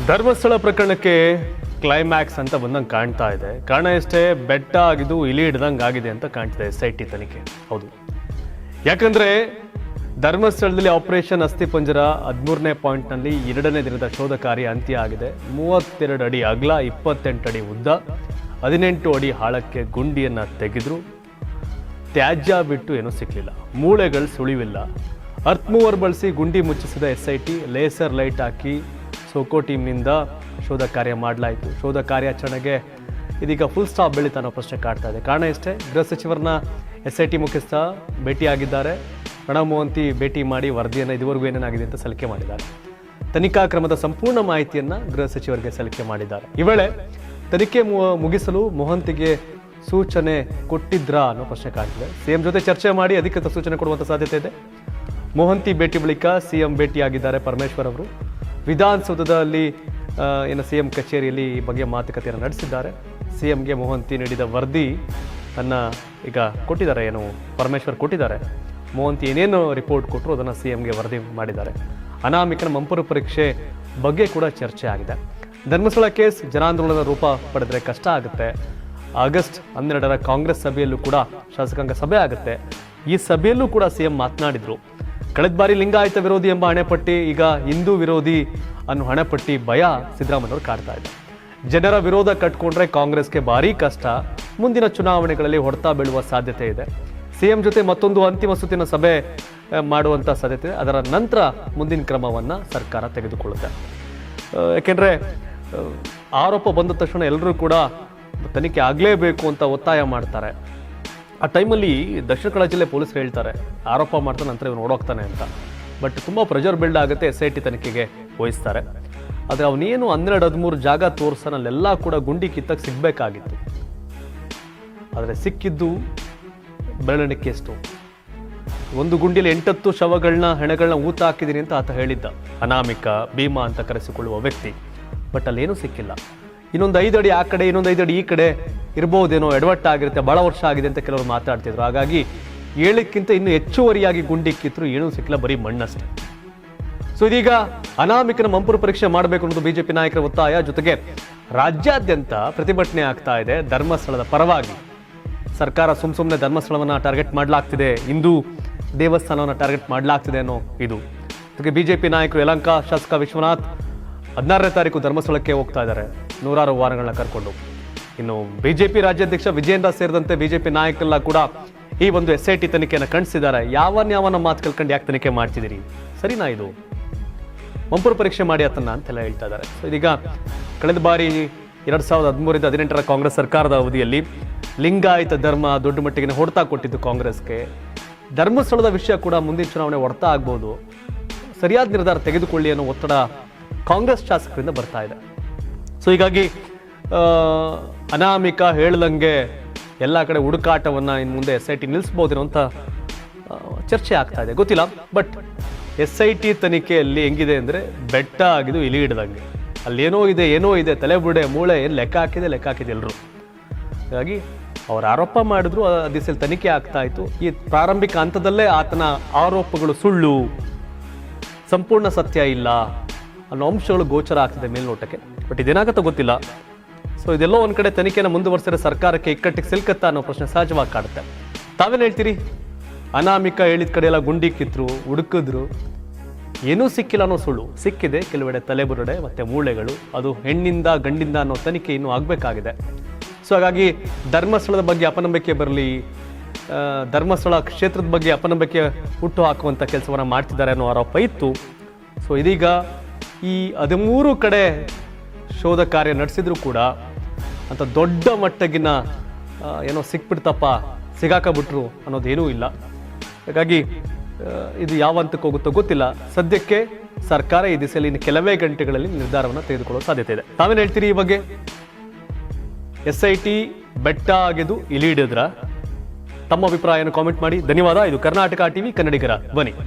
ಧರ್ಮಸ್ಥಳ ಪ್ರಕರಣಕ್ಕೆ ಕ್ಲೈಮ್ಯಾಕ್ಸ್ ಅಂತ ಬಂದಂಗೆ ಕಾಣ್ತಾ ಇದೆ. ಕಾರಣ ಎಷ್ಟೇ ಬೆಟ್ಟ ಆಗಿದ್ದು ಇಲಿ ಹಿಡ್ದಂಗೆ ಆಗಿದೆ ಅಂತ ಕಾಣ್ತಿದೆ SIT ತನಿಖೆ. ಹೌದು, ಯಾಕಂದ್ರೆ ಧರ್ಮಸ್ಥಳದಲ್ಲಿ ಆಪರೇಷನ್ ಅಸ್ಥಿಪಂಜರ 13ನೇ ಪಾಯಿಂಟ್ನಲ್ಲಿ 2ನೇ ದಿನದ ಶೋಧ ಕಾರ್ಯ ಅಂತ್ಯ ಆಗಿದೆ. 32 ಅಡಿ ಅಗಲ, 28 ಅಡಿ ಉದ್ದ, 18 ಅಡಿ ಆಳಕ್ಕೆ ಗುಂಡಿಯನ್ನ ತೆಗೆದ್ರು. ತ್ಯಾಜ್ಯ ಬಿಟ್ಟು ಏನೂ ಸಿಕ್ಕಲಿಲ್ಲ, ಮೂಳೆಗಳು ಸುಳಿವಿಲ್ಲ. ಅರ್ತ್ ಮೂವರ್ ಬಳಸಿ ಗುಂಡಿ ಮುಚ್ಚಿಸಿದ SIT ಲೇಸರ್ ಲೈಟ್ ಹಾಕಿ ಸೋಕೋ ಟೀಮ್ನಿಂದ ಶೋಧ ಕಾರ್ಯ ಮಾಡಲಾಯಿತು. ಶೋಧ ಕಾರ್ಯಾಚರಣೆಗೆ ಇದೀಗ ಫುಲ್ ಸ್ಟಾಪ್ ಬೆಳೀತಾ ಅನ್ನೋ ಪ್ರಶ್ನೆ ಕಾಡ್ತಾ ಇದೆ. ಕಾರಣ ಎಷ್ಟೇ, ಗೃಹ ಸಚಿವರನ್ನ SIT ಮುಖ್ಯಸ್ಥ ಭೇಟಿಯಾಗಿದ್ದಾರೆ. ಪ್ರಣಬ್ ಮೊಹಂತಿ ಭೇಟಿ ಮಾಡಿ ವರದಿಯನ್ನು ಇದುವರೆಗೂ ಏನೇನಾಗಿದೆ ಅಂತ ಸಲ್ಲಿಕೆ ಮಾಡಿದ್ದಾರೆ. ತನಿಖಾ ಕ್ರಮದ ಸಂಪೂರ್ಣ ಮಾಹಿತಿಯನ್ನು ಗೃಹ ಸಚಿವರಿಗೆ ಸಲ್ಲಿಕೆ ಮಾಡಿದ್ದಾರೆ. ಈ ವೇಳೆ ತನಿಖೆ ಮುಗಿಸಲು ಮೊಹಂತಿಗೆ ಸೂಚನೆ ಕೊಟ್ಟಿದ್ರಾ ಅನ್ನೋ ಪ್ರಶ್ನೆ ಕಾಡ್ತಿದೆ. CM ಜೊತೆ ಚರ್ಚೆ ಮಾಡಿ ಅಧಿಕೃತ ಸೂಚನೆ ಕೊಡುವಂಥ ಸಾಧ್ಯತೆ ಇದೆ. ಮೊಹಂತಿ ಭೇಟಿ ಬಳಿಕ CM ಭೇಟಿಯಾಗಿದ್ದಾರೆ ಪರಮೇಶ್ವರ್ ಅವರು. ವಿಧಾನಸೌಧದಲ್ಲಿ CM ಕಚೇರಿಯಲ್ಲಿ ಈ ಬಗ್ಗೆ ಮಾತುಕತೆಯನ್ನು ನಡೆಸಿದ್ದಾರೆ. CMಗೆ ಮೊಹಂತಿ ನೀಡಿದ ವರದಿ ಈಗ ಕೊಟ್ಟಿದ್ದಾರೆ, ಪರಮೇಶ್ವರ್ ಕೊಟ್ಟಿದ್ದಾರೆ. ಮೊಹಂತಿ ಏನೇನು ರಿಪೋರ್ಟ್ ಕೊಟ್ಟರು ಅದನ್ನು CMಗೆ ವರದಿ ಮಾಡಿದ್ದಾರೆ. ಅನಾಮಿಕನ ಮಂಪರು ಪರೀಕ್ಷೆ ಬಗ್ಗೆ ಕೂಡ ಚರ್ಚೆ ಆಗಿದೆ. ಧರ್ಮಸ್ಥಳ ಕೇಸ್ ಜನಾಂದೋಲನದ ರೂಪ ಪಡೆದರೆ ಕಷ್ಟ ಆಗುತ್ತೆ. ಆಗಸ್ಟ್ 12ರ ಕಾಂಗ್ರೆಸ್ ಸಭೆಯಲ್ಲೂ ಕೂಡ ಶಾಸಕಾಂಗ ಸಭೆ ಆಗುತ್ತೆ. ಈ ಸಭೆಯಲ್ಲೂ ಕೂಡ CM ಮಾತನಾಡಿದ್ರು. ಕಳೆದ ಬಾರಿ ಲಿಂಗಾಯತ ವಿರೋಧಿ ಎಂಬ ಹಣೆಪಟ್ಟಿ, ಈಗ ಹಿಂದೂ ವಿರೋಧಿ ಅನ್ನೋ ಹಣೆಪಟ್ಟಿ ಭಯ ಸಿದ್ದರಾಮಯ್ಯವ್ರು ಕಾಡ್ತಾ ಇದೆ. ಜನರ ವಿರೋಧ ಕಟ್ಕೊಂಡ್ರೆ ಕಾಂಗ್ರೆಸ್ಗೆ ಭಾರೀ ಕಷ್ಟ, ಮುಂದಿನ ಚುನಾವಣೆಗಳಲ್ಲಿ ಹೊಡೆತ ಬೀಳುವ ಸಾಧ್ಯತೆ ಇದೆ. CM ಜೊತೆ ಮತ್ತೊಂದು ಅಂತಿಮ ಸುತ್ತಿನ ಸಭೆ ಮಾಡುವಂಥ ಸಾಧ್ಯತೆ ಇದೆ. ಅದರ ನಂತರ ಮುಂದಿನ ಕ್ರಮವನ್ನು ಸರ್ಕಾರ ತೆಗೆದುಕೊಳ್ಳುತ್ತೆ. ಯಾಕೆಂದರೆ ಆರೋಪ ಬಂದ ತಕ್ಷಣ ಎಲ್ಲರೂ ಕೂಡ ತನಿಖೆ ಆಗಲೇಬೇಕು ಅಂತ ಒತ್ತಾಯ ಮಾಡ್ತಾರೆ. ಆ ಟೈಮಲ್ಲಿ ದಕ್ಷಿಣ ಕನ್ನಡ ಜಿಲ್ಲೆ ಪೊಲೀಸರು ಹೇಳ್ತಾರೆ ಆರೋಪ ಮಾಡ್ತಾನೆ, ನಂತರ ಇವನು ಓಡೋಗ್ತಾನೆ ಅಂತ. ಬಟ್ ತುಂಬ ಪ್ರೆಷರ್ ಬಿಲ್ಡ್ ಆಗುತ್ತೆ, SIT ತನಿಖೆಗೆ ವಹಿಸ್ತಾರೆ. ಆದರೆ ಅವನೇನು 12-13 ಜಾಗ ತೋರಿಸೋನಲ್ಲೆಲ್ಲ ಕೂಡ ಗುಂಡಿ ಕಿತ್ತಕ್ಕೆ ಸಿಗಬೇಕಾಗಿತ್ತು. ಆದರೆ ಸಿಕ್ಕಿದ್ದು ಬೆರಳೆಣಿಕೆ ಎಷ್ಟು. ಒಂದು ಗುಂಡಿಯಲ್ಲಿ 8 ಶವಗಳನ್ನ, ಹೆಣಗಳನ್ನ ಊತ ಹಾಕಿದ್ದೀನಿ ಅಂತ ಆತ ಹೇಳಿದ್ದ, ಅನಾಮಿಕ ಭೀಮಾ ಅಂತ ಕರೆಸಿಕೊಳ್ಳುವ ವ್ಯಕ್ತಿ. ಬಟ್ ಅಲ್ಲೇನೂ ಸಿಕ್ಕಿಲ್ಲ. ಇನ್ನೊಂದು 5 ಅಡಿ ಆ ಕಡೆ, ಇನ್ನೊಂದು 5 ಅಡಿ ಈ ಕಡೆ ಇರ್ಬೋದೇನೋ, ಎಡವಟ್ಟಾಗಿರುತ್ತೆ, ಭಾಳ ವರ್ಷ ಆಗಿದೆ ಅಂತ ಕೆಲವರು ಮಾತಾಡ್ತಿದ್ರು. ಹಾಗಾಗಿ 7ಕ್ಕಿಂತ ಇನ್ನೂ ಹೆಚ್ಚುವರಿಯಾಗಿ ಗುಂಡಿ ಕಿತ್ತರು, ಏನೂ ಸಿಕ್ಕಿಲ್ಲ, ಬರೀ ಮಣ್ಣಷ್ಟೇ. ಸೊ ಇದೀಗ ಅನಾಮಿಕನ ಮಂಪರು ಪರೀಕ್ಷೆ ಮಾಡಬೇಕು ಅನ್ನೋದು BJP ನಾಯಕರ ಒತ್ತಾಯ. ಜೊತೆಗೆ ರಾಜ್ಯಾದ್ಯಂತ ಪ್ರತಿಭಟನೆ ಆಗ್ತಾ ಇದೆ ಧರ್ಮಸ್ಥಳದ ಪರವಾಗಿ. ಸರ್ಕಾರ ಸುಮ್ಮನೆ ಧರ್ಮಸ್ಥಳವನ್ನು ಟಾರ್ಗೆಟ್ ಮಾಡಲಾಗ್ತಿದೆ, ಹಿಂದೂ ದೇವಸ್ಥಾನವನ್ನು ಟಾರ್ಗೆಟ್ ಮಾಡಲಾಗ್ತಿದೆ ಅನ್ನೋ ಇದು. ಜೊತೆಗೆ BJP ನಾಯಕರು ಯಲಹಂಕ ಶಾಸಕ ವಿಶ್ವನಾಥ್ 16ನೇ ತಾರೀಕು ಧರ್ಮಸ್ಥಳಕ್ಕೆ ಹೋಗ್ತಾ ಇದ್ದಾರೆ, 100 ವಾರಗಳನ್ನ ಕರ್ಕೊಂಡು. ಇನ್ನು BJP ರಾಜ್ಯಾಧ್ಯಕ್ಷ ವಿಜೇಂದ್ರ ಸೇರಿದಂತೆ BJP ನಾಯಕರೆಲ್ಲ ಕೂಡ ಈ ಒಂದು SIT ತನಿಖೆಯನ್ನು ಖಂಡಿಸಿದ್ದಾರೆ. ಯಾವನ ಮಾತು ಕಲ್ಕೊಂಡು ಯಾಕೆ ತನಿಖೆ ಮಾಡ್ತಿದ್ದೀರಿ, ಸರಿನಾ ಇದು, ಮಂಪರು ಪರೀಕ್ಷೆ ಮಾಡಿ ಆತನ್ನ ಅಂತೆಲ್ಲ ಹೇಳ್ತಾ ಇದ್ದಾರೆ. ಸೊ ಇದೀಗ ಕಳೆದ ಬಾರಿ 2013-18ರ ಕಾಂಗ್ರೆಸ್ ಸರ್ಕಾರದ ಅವಧಿಯಲ್ಲಿ ಲಿಂಗಾಯತ ಧರ್ಮ ದೊಡ್ಡ ಮಟ್ಟಿಗೆ ಹೊಡೆತ ಕೊಟ್ಟಿದ್ದು ಕಾಂಗ್ರೆಸ್ಗೆ. ಧರ್ಮಸ್ಥಳದ ವಿಷಯ ಕೂಡ ಮುಂದಿನ ಚುನಾವಣೆ ಹೊಡೆತ ಆಗ್ಬೋದು, ಸರಿಯಾದ ನಿರ್ಧಾರ ತೆಗೆದುಕೊಳ್ಳಿ ಅನ್ನೋ ಒತ್ತಡ ಕಾಂಗ್ರೆಸ್ ಶಾಸಕರಿಂದ ಬರ್ತಾ ಇದೆ. ಸೊ ಹೀಗಾಗಿ ಅನಾಮಿಕ ಹೇಳ್ದಂಗೆ ಎಲ್ಲ ಕಡೆ ಹುಡುಕಾಟವನ್ನು ಇನ್ನು ಮುಂದೆ SIT ನಿಲ್ಲಿಸ್ಬೋದೇನೋ ಅಂತ ಚರ್ಚೆ ಆಗ್ತಾ ಇದೆ, ಗೊತ್ತಿಲ್ಲ. ಬಟ್ SIT ತನಿಖೆಯಲ್ಲಿ ಹೆಂಗಿದೆ ಅಂದರೆ ಬೆಟ್ಟ ಆಗಿದ್ದು ಇಲಿ ಹಿಡ್ದಂಗೆ. ಅಲ್ಲೇನೋ ಇದೆ, ತಲೆಬುಡೆ ಮೂಳೆ ಏನು ಲೆಕ್ಕ ಹಾಕಿದೆ ಎಲ್ಲರೂ. ಹಾಗಾಗಿ ಅವ್ರು ಆರೋಪ ಮಾಡಿದ್ರು, ಆ ದಿವಸದಲ್ಲಿ ತನಿಖೆ ಆಗ್ತಾ ಇತ್ತು. ಈ ಪ್ರಾರಂಭಿಕ ಹಂತದಲ್ಲೇ ಆತನ ಆರೋಪಗಳು ಸುಳ್ಳು, ಸಂಪೂರ್ಣ ಸತ್ಯ ಇಲ್ಲ ಅನ್ನೋ ಅಂಶಗಳು ಗೋಚರ ಆಗ್ತಿದೆ ಮೇಲ್ನೋಟಕ್ಕೆ. ಬಟ್ ಇದೇನಾಗತ್ತೋ ಗೊತ್ತಿಲ್ಲ. ಸೊ ಇದೆಲ್ಲೋ ಒಂದು ಕಡೆ ತನಿಖೆನ ಮುಂದುವರೆಸಿದ್ರೆ ಸರ್ಕಾರಕ್ಕೆ ಇಕ್ಕಟ್ಟಿಗೆ ಸಿಲ್ಕತ್ತಾ ಅನ್ನೋ ಪ್ರಶ್ನೆ ಸಹಜವಾಗಿ ಕಾಡುತ್ತೆ. ತಾವೇನು ಹೇಳ್ತೀರಿ? ಅನಾಮಿಕ ಹೇಳಿದ ಕಡೆ ಎಲ್ಲ ಗುಂಡಿ ಕಿತ್ತರು, ಹುಡುಕಿದ್ರು, ಏನೂ ಸಿಕ್ಕಿಲ್ಲ ಅನ್ನೋ ಸುಳ್ಳು. ಸಿಕ್ಕಿದೆ ಕೆಲವೆಡೆ ತಲೆಬುರುಡೆ ಮತ್ತು ಮೂಳೆಗಳು. ಅದು ಹೆಣ್ಣಿಂದ ಗಂಡಿಂದ ಅನ್ನೋ ತನಿಖೆ ಇನ್ನೂ ಆಗಬೇಕಾಗಿದೆ. ಸೊ ಹಾಗಾಗಿ ಧರ್ಮಸ್ಥಳದ ಬಗ್ಗೆ ಅಪನಂಬಿಕೆ ಬರಲಿ, ಧರ್ಮಸ್ಥಳ ಕ್ಷೇತ್ರದ ಬಗ್ಗೆ ಅಪನಂಬಿಕೆ ಹುಟ್ಟು ಹಾಕುವಂಥ ಕೆಲಸವನ್ನು ಮಾಡ್ತಿದ್ದಾರೆ ಅನ್ನೋ ಆರೋಪ ಇತ್ತು. ಸೊ ಇದೀಗ ಈ 13 ಕಡೆ ಶೋಧ ಕಾರ್ಯ ನಡೆಸಿದ್ರು ಕೂಡ ಅಂತ ದೊಡ್ಡ ಮಟ್ಟಗಿನ ಏನೋ ಸಿಕ್ಬಿಡ್ತಪ್ಪ, ಸಿಗಾಕಬಿಟ್ರು ಅನ್ನೋದೇನೂ ಇಲ್ಲ. ಹಾಗಾಗಿ ಇದು ಯಾವ ಹಂತಕ್ಕೆ ಹೋಗುತ್ತೋ ಗೊತ್ತಿಲ್ಲ. ಸದ್ಯಕ್ಕೆ ಸರ್ಕಾರ ಈ ದಿಸೆಯಲ್ಲಿ ಇನ್ನು ಕೆಲವೇ ಗಂಟೆಗಳಲ್ಲಿ ನಿರ್ಧಾರವನ್ನು ತೆಗೆದುಕೊಳ್ಳೋ ಸಾಧ್ಯತೆ ಇದೆ. ತಾವೇನು ಹೇಳ್ತೀರಿ ಈ ಬಗ್ಗೆ? SIT ಬೆಟ್ಟ ಆಗಿದ್ದು ಇಲಿ ಹಿಡಿದ್ರ? ತಮ್ಮ ಅಭಿಪ್ರಾಯವನ್ನು ಕಾಮೆಂಟ್ ಮಾಡಿ. ಧನ್ಯವಾದ. ಇದು ಕರ್ನಾಟಕ ಟಿವಿ, ಕನ್ನಡಿಗರ ಧ್ವನಿ.